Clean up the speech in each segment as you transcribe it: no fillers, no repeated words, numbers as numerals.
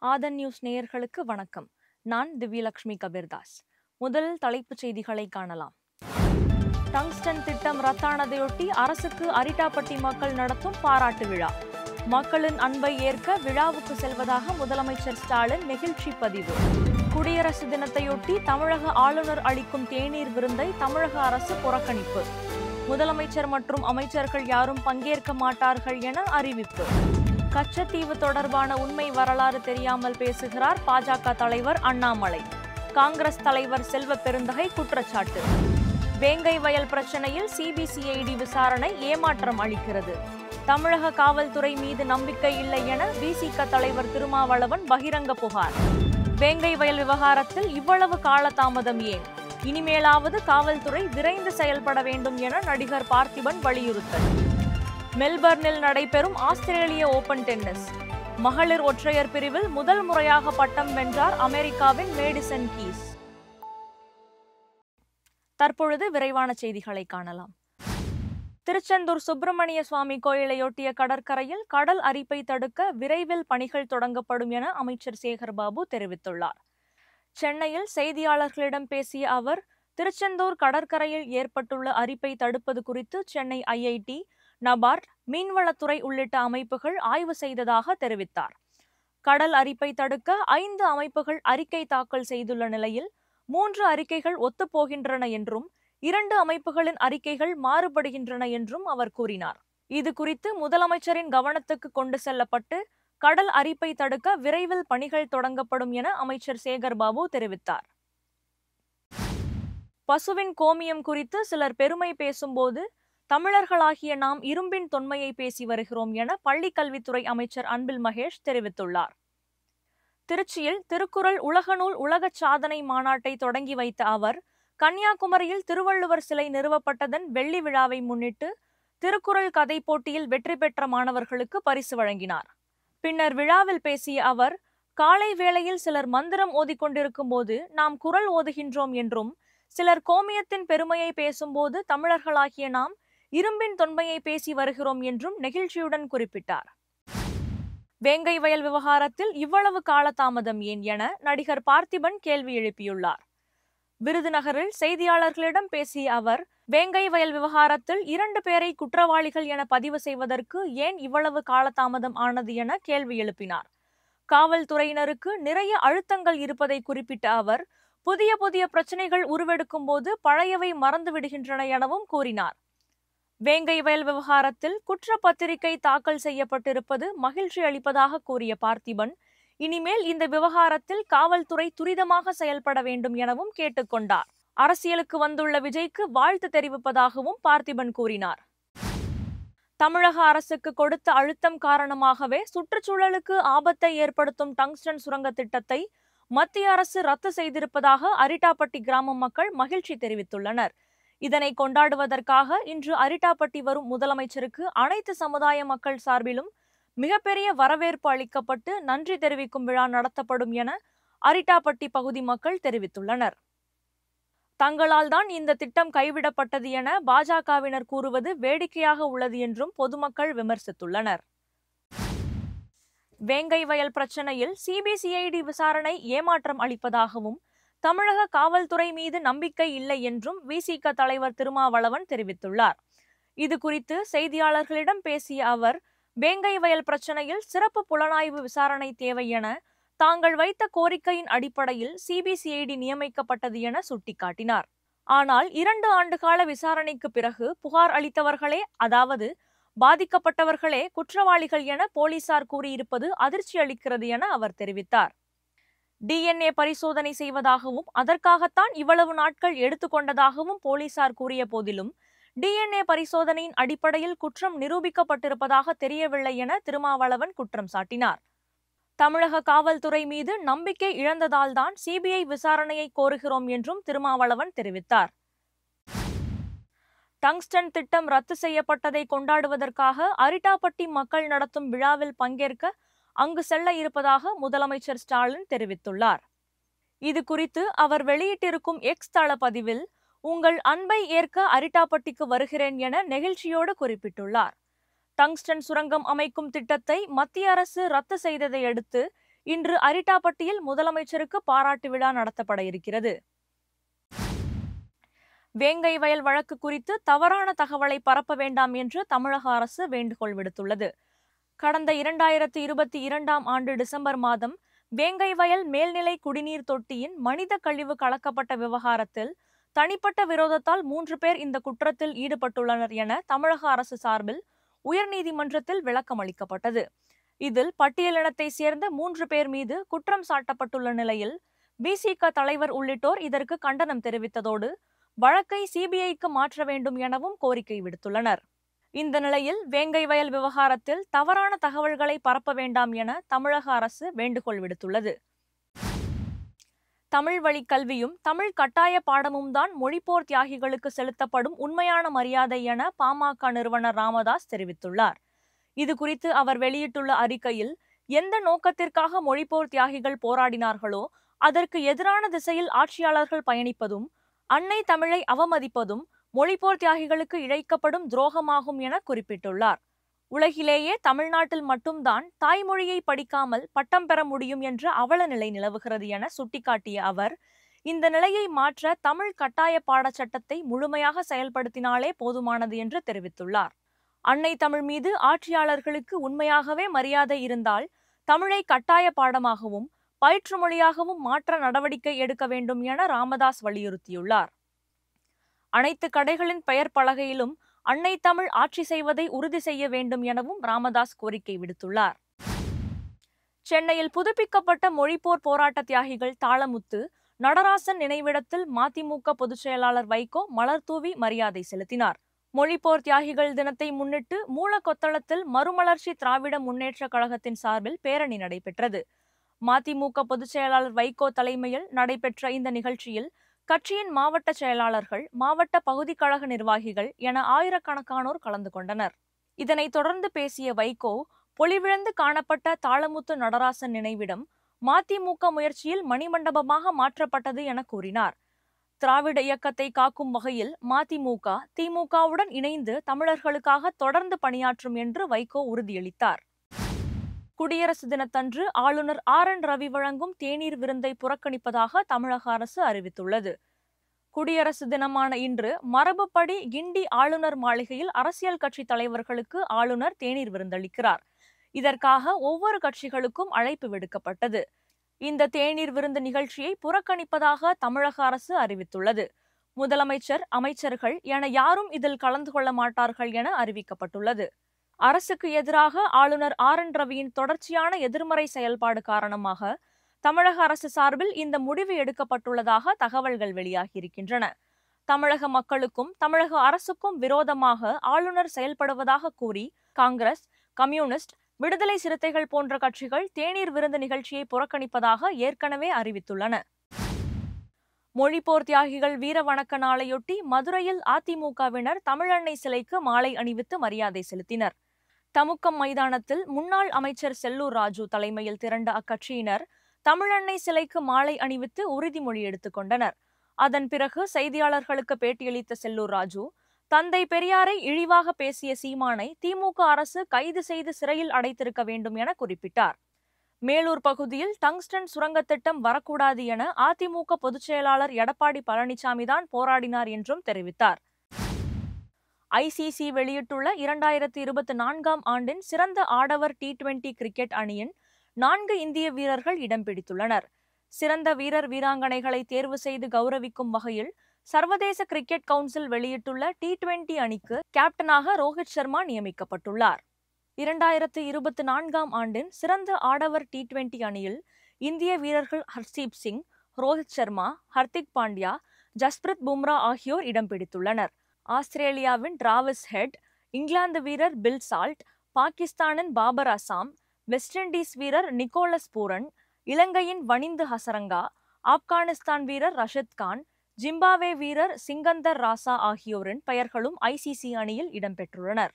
ஆதன் news நேயர்களுக்கு வணக்கம். நான் திவ்யலட்சுமி கபீர்தாஸ். முதலில் தலைப்புச் செய்திகளை காணலாம். டங்ஸ்டன் திட்டம் ரத்தானதையொட்டி அரசுக்கு அரிட்டாப்பட்டி மக்கள் நடத்தும் பாராட்டு விழா. மக்களின் அன்பை ஏற்க விழாவுக்கு செல்வதாக முதலமைச்சர் ஸ்டாலின் நெகிழ்ச்சி பதிவு. குடியரசு தினத்தையொட்டி தமிழக ஆளுநர் அளிக்கும் தேநீர் விருந்தை தமிழக அரசு புறக்கணிப்பு. முதலமைச்சர் மற்றும் அமைச்சர்கள் யாரும் பங்கேற்க மாட்டார்கள் என அறிவிப்பு. கச்சத்தீவு தொடர்பான உண்மை வரலாறு தெரியாமல் பேசுகிறார் பாஜக தலைவர் அண்ணாமலை. காங்கிரஸ் தலைவர் செல்வ பெருந்தகை குற்றச்சாட்டு. வேங்கை வயல் பிரச்சனையில் சிபிசிஐடி விசாரணை ஏமாற்றம் அளிக்கிறது. தமிழக காவல்துறை மீது நம்பிக்கை இல்லை என விசிக தலைவர் திருமாவளவன் பகிரங்க புகார். வேங்கை வயல் விவகாரத்தில் இவ்வளவு காலதாமதம் ஏன்? இனிமேலாவது காவல்துறை விரைந்து செயல்பட வேண்டும் என நடிகர் பார்த்திபன் வலியுறுத்தல். மெல்பர்னில் நடைபெறும் ஆஸ்திரேலிய ஓபன் டென்னிஸ் மகளிர் ஒற்றையர் பிரிவில் முதல் முறையாக பட்டம் வென்றார் அமெரிக்காவின் மேடிசன் கீஸ். தற்பொழுது விரைவான செய்திகளை காணலாம். திருச்செந்தூர் சுப்பிரமணிய சுவாமி கோயிலையொட்டிய கடற்கரையில் கடல் அரிப்பை தடுக்க விரைவில் பணிகள் தொடங்கப்படும் என அமைச்சர் சேகர்பாபு தெரிவித்துள்ளார். சென்னையில் செய்தியாளர்களிடம் பேசிய அவர், திருச்செந்தூர் கடற்கரையில் ஏற்பட்டுள்ள அரிப்பை தடுப்பது குறித்து சென்னை ஐஐடி, நபார்ட், மீன்வளத்துறை உள்ளிட்ட அமைப்புகள் ஆய்வு செய்ததாக தெரிவித்தார். கடல் அரிப்பை தடுக்க 5 அமைப்புகள் அறிக்கை தாக்கல் செய்துள்ள நிலையில் 3 அறிக்கைகள் ஒத்துப்போகின்றன என்றும் 2 அமைப்புகளின் அறிக்கைகள் மாறுபடுகின்றன என்றும் அவர் கூறினார். இது குறித்து முதலமைச்சரின் கவனத்துக்கு கொண்டு செல்லப்பட்டு கடல் அரிப்பை தடுக்க விரைவில் பணிகள் தொடங்கப்படும் என அமைச்சர் சேகர்பாபு தெரிவித்தார். பசுவின் கோமியம் குறித்து சிலர் பெருமை பேசும்போது தமிழர்களாகிய நாம் இரும்பின் தொன்மையை பேசி வருகிறோம் என பள்ளிக்கல்வித்துறை அமைச்சர் அன்பில் மகேஷ் தெரிவித்துள்ளார். திருச்சியில் திருக்குறள் உலகநூல் உலக சாதனை மாநாட்டை தொடங்கி வைத்த அவர், கன்னியாகுமரியில் திருவள்ளுவர் சிலை நிறுவப்பட்டதன் வெள்ளி விழாவை முன்னிட்டு திருக்குறள் கதை போட்டியில் வெற்றி பெற்ற மாணவர்களுக்கு பரிசு வழங்கினார். பின்னர் விழாவில் பேசிய அவர், காலை வேளையில் சிலர் மந்திரம் ஓதிக்கொண்டிருக்கும் போது நாம் குறள் ஓதுகின்றோம் என்றும், சிலர் கோமியத்தின் பெருமையை பேசும்போது தமிழர்களாகிய நாம் இரும்பின் தொன்மையை பேசி வருகிறோம் என்றும் நெகிழ்ச்சியுடன் குறிப்பிட்டார். வேங்கை வயல் விவகாரத்தில் இவ்வளவு காலதாமதம் ஏன் என நடிகர் பார்த்திபன் கேள்வி எழுப்பியுள்ளார். விருதுநகரில் செய்தியாளர்களிடம் பேசிய அவர், வேங்கை வயல் விவகாரத்தில் 2 பேரை குற்றவாளிகள் என பதிவு செய்வதற்கு ஏன் இவ்வளவு காலதாமதம் ஆனது என கேள்வி எழுப்பினார். காவல்துறையினருக்கு நிறைய அழுத்தங்கள் இருப்பதை குறிப்பிட்ட அவர், புதிய புதிய பிரச்சனைகள் உருவெடுக்கும் போது பழையவை மறந்து விடுகின்றன எனவும் கூறினார். வேங்கை வயல் விவகாரத்தில் குற்றப்பத்திரிகை தாக்கல் செய்யப்பட்டிருப்பது மகிழ்ச்சி அளிப்பதாக கூறிய பார்த்திபன், இனிமேல் இந்த விவகாரத்தில் காவல்துறை துரிதமாக செயல்பட வேண்டும் எனவும் கேட்டுக்கொண்டார். அரசியலுக்கு வந்துள்ள விஜய்க்கு வாழ்த்து தெரிவிப்பதாகவும் பார்த்திபன் கூறினார். தமிழக அரசுக்கு கொடுத்த அழுத்தம் காரணமாகவே சுற்றுச்சூழலுக்கு ஆபத்தை ஏற்படுத்தும் டங்ஸ்டன் சுரங்க திட்டத்தை மத்திய அரசு ரத்து செய்திருப்பதாக அரிட்டாப்பட்டி கிராம மக்கள் மகிழ்ச்சி தெரிவித்துள்ளனர். இதனை கொண்டாடுவதற்காக இன்று அரிட்டாப்பட்டி வரும் முதலமைச்சருக்கு அனைத்து சமுதாய மக்கள் சார்பிலும் மிகப்பெரிய வரவேற்பு அளிக்கப்பட்டு நன்றி தெரிவிக்கும் விழா நடத்தப்படும் என அரிட்டாப்பட்டி பகுதி மக்கள் தெரிவித்துள்ளனர். தங்களால் தான் இந்த திட்டம் கைவிடப்பட்டது என பாஜகவினர் கூறுவது வேடிக்கையாக உள்ளது என்றும் பொதுமக்கள் விமர்சித்துள்ளனர். வேங்கை வயல் பிரச்சனையில் சிபிசிஐடி விசாரணை ஏமாற்றம் அளிப்பதாகவும், தமிழக காவல்துறை மீது நம்பிக்கை இல்லை என்றும் விசிக தலைவர் திருமாவளவன் தெரிவித்துள்ளார். இது குறித்து செய்தியாளர்களிடம் பேசிய அவர், வேங்கை வயல் பிரச்சனையில் சிறப்பு புலனாய்வு விசாரணை தேவை என தாங்கள் வைத்த கோரிக்கையின் அடிப்படையில் சிபிசிஐடி நியமிக்கப்பட்டது என சுட்டிக்காட்டினார். ஆனால் 2 ஆண்டுகால விசாரணைக்கு பிறகு புகார் அளித்தவர்களே, அதாவது பாதிக்கப்பட்டவர்களே குற்றவாளிகள் என போலீசார் கூறியிருப்பது அதிர்ச்சி அளிக்கிறது என அவர் தெரிவித்தார். DNA பரிசோதனை செய்வதாகவும் அதற்காகத்தான் இவ்வளவு நாட்கள் எடுத்துக்கொண்டதாகவும் போலீசார் கூறிய போதிலும் DNA பரிசோதனையின் அடிப்படையில் குற்றம் நிரூபிக்கப்பட்டிருப்பதாக தெரியவில்லை என திருமாவளவன் குற்றம் சாட்டினார். தமிழக காவல்துறை மீது நம்பிக்கை இழந்ததால்தான் சிபிஐ விசாரணையை கோருகிறோம் என்றும் திருமாவளவன் தெரிவித்தார். டங்ஸ்டன் திட்டம் ரத்து செய்யப்பட்டதை கொண்டாடுவதற்காக அரிட்டாப்பட்டி மக்கள் நடத்தும் விழாவில் பங்கேற்க அங்கு செல்ல இருப்பதாக முதலமைச்சர் ஸ்டாலின் தெரிவித்துள்ளார். இது குறித்து அவர் வெளியிட்டிருக்கும் எக்ஸ் தள பதிவில், உங்கள் அன்பை ஏற்க அரிட்டாப்பட்டிக்கு வருகிறேன் என நெகிழ்ச்சியோடு குறிப்பிட்டுள்ளார். டங்ஸ்டன் சுரங்கம் அமைக்கும் திட்டத்தை மத்திய அரசு ரத்து செய்ததை அடுத்து இன்று அரிட்டாப்பட்டியில் முதலமைச்சருக்கு பாராட்டு விழா நடத்தப்பட இருக்கிறது. வேங்கை வயல் வழக்கு குறித்து தவறான தகவலை பரப்ப வேண்டாம் என்று தமிழக அரசு வேண்டுகோள் விடுத்துள்ளது. கடந்த 2022ஆம் ஆண்டு டிசம்பர் மாதம் வேங்கை வயல் மேல்நிலை குடிநீர் தொட்டியின் மனித கழிவு கலக்கப்பட்ட விவகாரத்தில் தனிப்பட்ட விரோதத்தால் 3 பேர் இந்த குற்றத்தில் ஈடுபட்டுள்ளனர் என தமிழக அரசு சார்பில் உயர்நீதிமன்றத்தில் விளக்கம் அளிக்கப்பட்டது. இதில் பட்டியலினத்தை சேர்ந்த 3 பேர் மீது குற்றம் சாட்டப்பட்டுள்ள நிலையில் விசிக தலைவர் உள்ளிட்டோர் இதற்கு கண்டனம் தெரிவித்ததோடு வழக்கை சிபிஐக்கு மாற்ற வேண்டும் எனவும் கோரிக்கை விடுத்துள்ளனர். இந்த நிலையில் வேங்கை வயல் விவகாரத்தில் தவறான தகவல்களை பரப்ப வேண்டாம் என தமிழக அரசு வேண்டுகோள் விடுத்துள்ளது. தமிழ் வழி கல்வியும் தமிழ் கட்டாய பாடமும் தான் மொழிப்போர் தியாகிகளுக்கு செலுத்தப்படும் உண்மையான மரியாதை என பாமக நிறுவனர் ராமதாஸ் தெரிவித்துள்ளார். இது குறித்து அவர் வெளியிட்டுள்ள அறிக்கையில், எந்த நோக்கத்திற்காக மொழிப்போர் தியாகிகள் போராடினார்களோ அதற்கு எதிரான திசையில் ஆட்சியாளர்கள் பயணிப்பதும் அன்னை தமிழை அவமதிப்பதும் மொழிப்போர் தியாகிகளுக்கு இழைக்கப்படும் துரோகமாகும் என குறிப்பிட்டுள்ளார். உலகிலேயே தமிழ்நாட்டில் மட்டும்தான் தாய்மொழியை படிக்காமல் பட்டம் பெற முடியும் என்ற அவல நிலை நிலவுகிறது என சுட்டிக்காட்டிய அவர், இந்த நிலையை மாற்ற தமிழ் கட்டாய பாடச்சட்டத்தை முழுமையாக செயல்படுத்தினாலே போதுமானது என்று தெரிவித்துள்ளார். அன்னை தமிழ் மீது ஆட்சியாளர்களுக்கு உண்மையாகவே மரியாதை இருந்தால் தமிழை கட்டாய பாடமாகவும் பயிற்று மொழியாகவும் மாற்ற நடவடிக்கை எடுக்க வேண்டும் என ராமதாஸ் வலியுறுத்தியுள்ளார். அனைத்து கடைகளின் பெயர் பலகையிலும் அன்னை தமிழ் ஆட்சி செய்வதை உறுதி செய்ய வேண்டும் எனவும் ராமதாஸ் கோரிக்கை விடுத்துள்ளார். சென்னையில் புதுப்பிக்கப்பட்ட மொழிப்போர் போராட்ட தியாகிகள் தாளமுத்து, நடராசன் நினைவிடத்தில் மதிமுக பொதுச் செயலாளர் வைகோ மலர்தூவி மரியாதை செலுத்தினார். மொழிப்போர் தியாகிகள் தினத்தை முன்னிட்டு மூலக்கொத்தளத்தில் மறுமலர்ச்சி திராவிட முன்னேற்ற கழகத்தின் சார்பில் பேரணி நடைபெற்றது. மதிமுக பொதுச் செயலாளர் வைகோ தலைமையில் நடைபெற்ற இந்த நிகழ்ச்சியில் கட்சியின் மாவட்ட செயலாளர்கள், மாவட்ட பகுதி கழக நிர்வாகிகள் என ஆயிரக்கணக்கானோர் கலந்து கொண்டனர். இதனைத் தொடர்ந்து பேசிய வைகோ, பொலிவிழந்து காணப்பட்ட தாளமுத்து நடராசன் நினைவிடம் மதிமுக முயற்சியில் மணிமண்டபமாக மாற்றப்பட்டது என கூறினார். திராவிட இயக்கத்தை காக்கும் வகையில் மதிமுக திமுகவுடன் இணைந்து தமிழர்களுக்காக தொடர்ந்து பணியாற்றும் என்று வைகோ உறுதியளித்தார். குடியரசு தினத்தன்று ஆளுநர் RN ரவி வழங்கும் தேநீர் விருந்தை புறக்கணிப்பதாக தமிழக அரசு அறிவித்துள்ளது. குடியரசு தினமான இன்று மரபுப்படி கிண்டி ஆளுநர் மாளிகையில் அரசியல் கட்சி தலைவர்களுக்கு ஆளுநர் தேநீர் விருந்தளிக்கிறார். இதற்காக ஒவ்வொரு கட்சிகளுக்கும் அழைப்பு விடுக்கப்பட்டது. இந்த தேநீர் விருந்து நிகழ்ச்சியை புறக்கணிப்பதாக தமிழக அரசு அறிவித்துள்ளது. முதலமைச்சர், அமைச்சர்கள் என யாரும் இதில் கலந்து கொள்ள மாட்டார்கள் என அறிவிக்கப்பட்டுள்ளது. அரசுக்கு எதிராக ஆளுநர் RN ரவியின் தொடர்ச்சியான எதிர்மறை செயல்பாடு காரணமாக தமிழக அரசு சார்பில் இந்த முடிவு எடுக்கப்பட்டுள்ளதாக தகவல்கள் வெளியாகியிருக்கின்றன. தமிழக மக்களுக்கும் தமிழக அரசுக்கும் விரோதமாக ஆளுநர் செயல்படுவதாக கூறி காங்கிரஸ், கம்யூனிஸ்ட், விடுதலை சிறுத்தைகள் போன்ற கட்சிகள் தேநீர் விருந்து நிகழ்ச்சியை புறக்கணிப்பதாக ஏற்கனவே அறிவித்துள்ளன. மொழிப்போர் தியாகிகள் வீர வணக்க நாளையொட்டி மதுரையில் அதிமுகவினர் தமிழன்னை சிலைக்கு மாலை அணிவித்து மரியாதை செலுத்தினர். தமுக்கம் மைதானத்தில் முன்னாள் அமைச்சர் செல்லூர் ராஜு தலைமையில் திரண்ட அக்கட்சியினர் தமிழன்னை சிலைக்கு மாலை அணிவித்து உறுதிமொழி எடுத்துக் கொண்டனர். அதன் பிறகு செய்தியாளர்களுக்கு பேட்டியளித்த செல்லூர் ராஜு, தந்தை பெரியாரை இழிவாக பேசிய சீமானை திமுக அரசு கைது செய்து சிறையில் அடைத்திருக்க வேண்டும் என குறிப்பிட்டார். மேலூர் பகுதியில் டங்ஸ்டன் சுரங்க திட்டம் வரக்கூடாது என அதிமுக பொதுச் செயலாளர் எடப்பாடி பழனிசாமி தான் போராடினார் என்றும் தெரிவித்தார். ICC வெளியிட்டுள்ள 2024ஆம் ஆண்டின் சிறந்த ஆடவர் T20 கிரிக்கெட் அணியின் 4 இந்திய வீரர்கள் இடம் பிடித்துள்ளனர். சிறந்த வீரர் வீராங்கனைகளை தேர்வு செய்து கௌரவிக்கும் வகையில் சர்வதேச கிரிக்கெட் கவுன்சில் வெளியிட்டுள்ள T20 அணிக்கு கேப்டனாக ரோஹித் சர்மா நியமிக்கப்பட்டுள்ளார். 2024ஆம் ஆண்டின் சிறந்த ஆடவர் T20 அணியில் இந்திய வீரர்கள் ஹர்தீப் சிங், ரோஹித் சர்மா, ஹர்திக் பாண்டியா, ஜஸ்பிரித் பும்ரா ஆகியோர் இடம் பிடித்துள்ளனர். ஆஸ்திரேலியாவின் டிராவிஸ் ஹெட், இங்கிலாந்து வீரர் பில் சால்ட், பாகிஸ்தானின் பாபர் அசாம், வெஸ்ட் இண்டீஸ் வீரர் நிக்கோலஸ் பூரன், இலங்கையின் வனிந்து ஹசரங்கா, ஆப்கானிஸ்தான் வீரர் ரஷித் கான், ஜிம்பாவே வீரர் சிங்கந்தர் ராசா ஆகியோரின் பெயர்களும் ICC அணியில் இடம்பெற்றுள்ளனர்.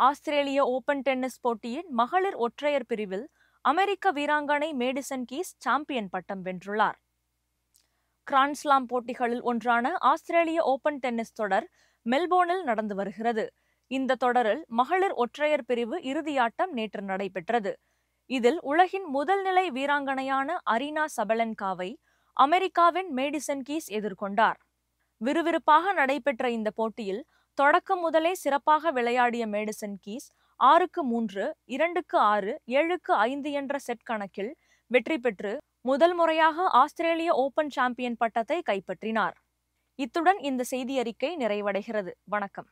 ஆஸ்திரேலிய ஓபன் டென்னிஸ் போட்டியின் மகளிர் ஒற்றையர் பிரிவில் அமெரிக்க வீராங்கனை மேடிசன் கீஸ் சாம்பியன் பட்டம் வென்றுள்ளார். கிராண்ட்ஸ்லாம் போட்டிகளில் ஒன்றான ஆஸ்திரேலிய ஓபன் டென்னிஸ் தொடர் மெல்போர்னில் நடந்து வருகிறது. இந்த தொடரில் மகளிர் ஒற்றையர் பிரிவு இறுதியாட்டம் நேற்று நடைபெற்றது. இதில் உலகின் முதல் நிலை வீராங்கனையான அரீனா சபலென்காவை அமெரிக்காவின் மேடிசன் கீஸ் எதிர்கொண்டார். விறுவிறுப்பாக நடைபெற்ற இந்த போட்டியில் தொடக்கம் முதலே சிறப்பாக விளையாடிய மேடிசன் கீஸ் 6-3, 2-6, 7-5 என்ற செட் கணக்கில் வெற்றி பெற்று முதல் முறையாக ஆஸ்திரேலிய ஓபன் சாம்பியன் பட்டத்தை கைப்பற்றினார். இத்துடன் இந்த செய்தி அறிக்கை நிறைவடைகிறது. வணக்கம்.